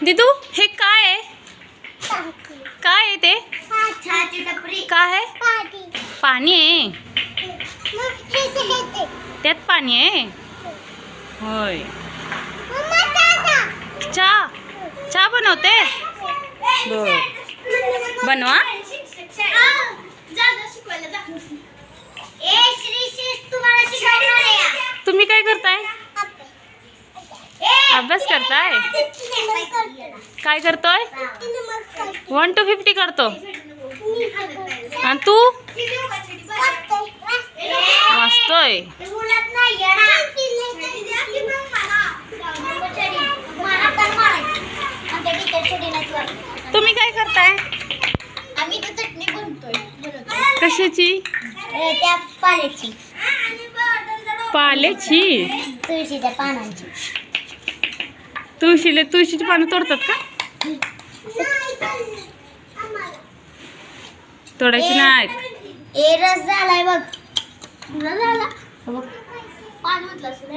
दिदू हे काय आहे? काय आहे ते? काय आहे? पाणी आहे. त्यात पाणी आहे. होय. चहा बनवते. बनवा. तुम्ही काय करताय? अभ्यास करताय? काय करतोय? 1 to 50 करतो. आणि तू वाचतोय. तुम्ही काय करताय? आम्ही चटणी बनवतोय. कशाची? त्या पाल्याची. पाल्याची? तुळशीच्या पानांची. तुळशीची पानं तोडतात का? तोडायची नाहीत. ए रस झालाय बघ. झाला बघ. पाणी ओतलं असेल.